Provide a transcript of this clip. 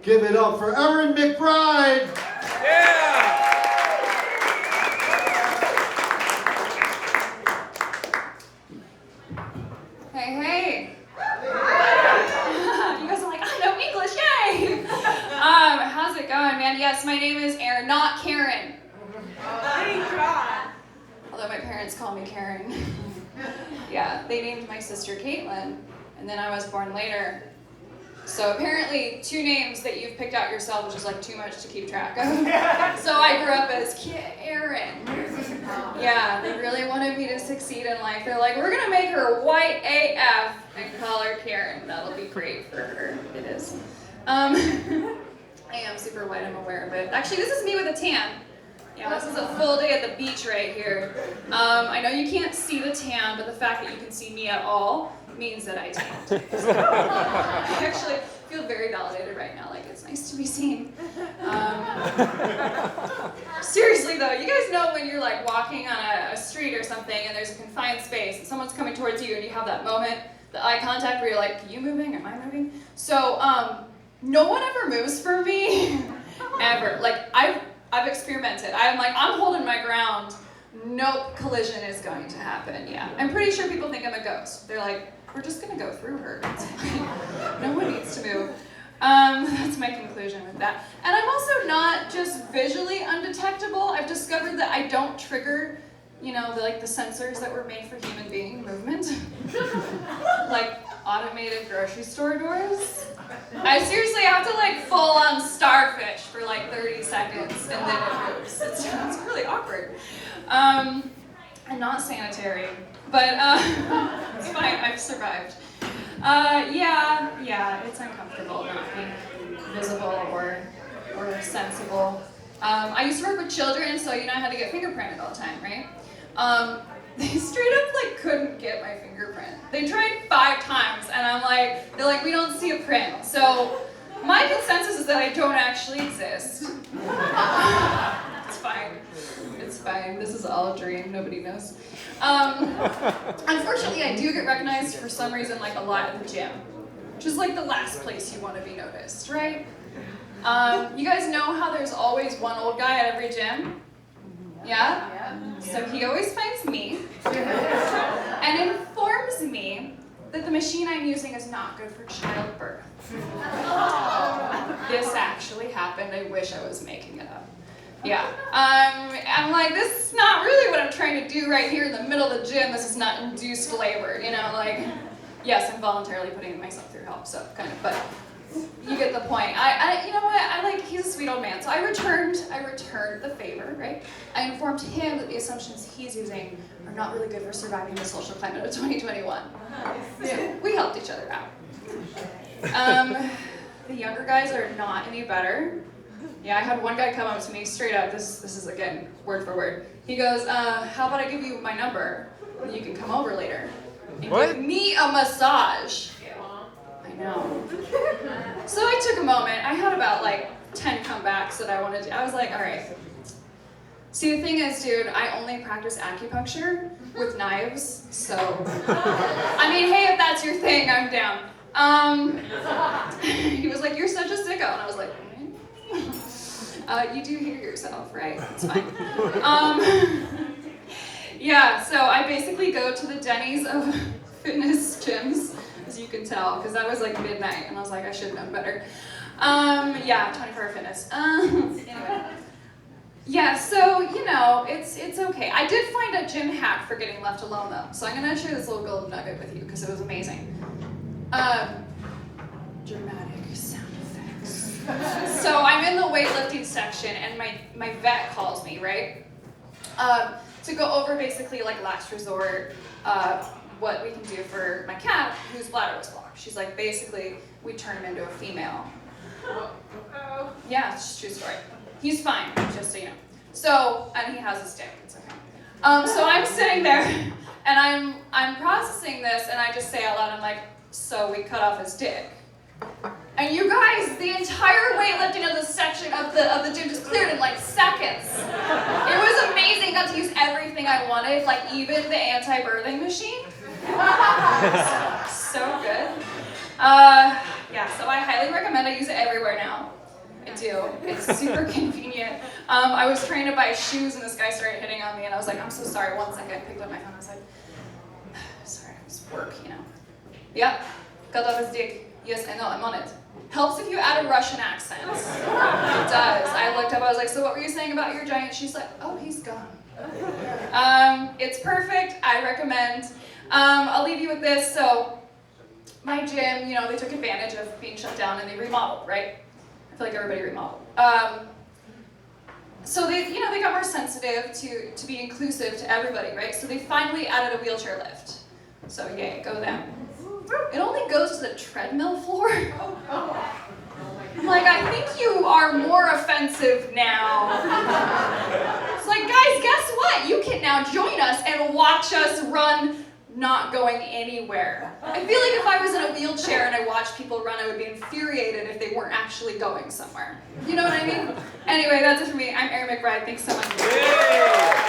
Give it up for Eryn McBride. Yeah! Hey. You guys are like, I know English, yay! How's it going, man? Yes, my name is Eryn, not Karen. Although my parents call me Karen. Yeah, they named my sister Caitlin, and then I was born later. So apparently, 2 names that you've picked out yourself is just like too much to keep track of. So I grew up as Eryn. Yeah, they really wanted me to succeed in life. They're like, we're gonna make her white AF and call her Karen. That'll be great for her. It is. I am super white, I'm aware of it. Actually, this is me with a tan. Yeah, this is a full day at the beach right here. I know you can't see the tan, but the fact that you can see me at all means that I tanned. I actually feel very validated right now, like it's nice to be seen. Seriously though, you guys know when you're like walking on a street or something and there's a confined space and someone's coming towards you and you have that moment, the eye contact where you're like, are you moving, am I moving? So no one ever moves for me, ever. Like I've experimented. I'm holding my ground. Nope, collision is going to happen, yeah. I'm pretty sure people think I'm a ghost. They're like, we're just gonna go through her. It's fine. No one needs to move. That's my conclusion with that. And I'm also not just visually undetectable. I've discovered that I don't trigger, the sensors that were made for human being movement. Like automated grocery store doors. I seriously have to full on starfish for 30 seconds and then it moves. It's really awkward. And not sanitary, but it's fine, I've survived. Yeah, it's uncomfortable not being visible or sensible. I used to work with children, so I had to get fingerprinted all the time, right? They straight up couldn't get my fingerprint. They tried 5 times, and they're like, we don't see a print. So my consensus is that I don't actually exist. It's fine. It's fine. This is all a dream. Nobody knows. Unfortunately, I do get recognized for some reason a lot at the gym, which is the last place you want to be noticed, right? You guys know how there's always one old guy at every gym? Yeah? So he always finds me and informs me that the machine I'm using is not good for childbirth. This actually happened. I wish I was making it up. Yeah. I'm like, this is not really what I'm trying to do right here in the middle of the gym. This is not induced labor, yes, I'm voluntarily putting myself through help, so kind of, but you get the point. You know what, he's a sweet old man, so I returned the favor, right? I informed him that the assumptions he's using are not really good for surviving the social climate of 2021. So we helped each other out. The younger guys are not any better. Yeah, I had one guy come up to me straight up, this is again, word for word. He goes, how about I give you my number, and you can come over later and give me a massage. I know. So I took a moment, I had about 10 comebacks that I wanted to, I was like, all right. See, the thing is, dude, I only practice acupuncture with knives, so, hey, if that's your thing, I'm down. He was like, you're such a sicko, and I was like, you do hear yourself, right? It's fine. Yeah, so I basically go to the Denny's of fitness gyms, as you can tell, because that was midnight, and I was like, I should have known better. Yeah, 24-hour fitness. Anyway. Yeah, so, it's okay. I did find a gym hack for getting left alone, though, so I'm going to share this little golden nugget with you, because it was amazing. Dramatic sound effects. So I'm in the weightlifting section, and my vet calls me, right? To go over basically last resort, what we can do for my cat whose bladder was blocked. She's like, basically, we turn him into a female. Yeah, it's a true story. He's fine, just so you know. So, and he has a stick, it's okay. So I'm sitting there, and I'm processing this, and I just say out loud, I'm like, so we cut off his dick. And you guys, the entire weightlifting of the section of the gym just cleared in seconds. It was amazing. Got to use everything I wanted, even the anti-birthing machine. So good. Yeah, so I highly recommend. I use it everywhere now. I do. It's super convenient. I was trying to buy shoes and this guy started hitting on me and I was like, I'm so sorry. 1 second. I picked up my phone. I was like, sorry, it's work, you know. Yep. Gotowy zdik. Yes, I know, I'm on it. Helps if you add a Russian accent. It does. I looked up, I was like, so what were you saying about your giant? She's like, oh, he's gone. It's perfect. I recommend. I'll leave you with this. So my gym, you know, they took advantage of being shut down and they remodeled, right? I feel like everybody remodeled. So they, you know, they got more sensitive to be inclusive to everybody, right? So they finally added a wheelchair lift. So yay, go them. It only goes to the treadmill floor. I'm like, I think you are more offensive now. It's like, guys, guess what? You can now join us and watch us run not going anywhere. I feel like if I was in a wheelchair and I watched people run, I would be infuriated if they weren't actually going somewhere. You know what I mean? Anyway, that's it for me. I'm Eryn McBride. Thanks so much.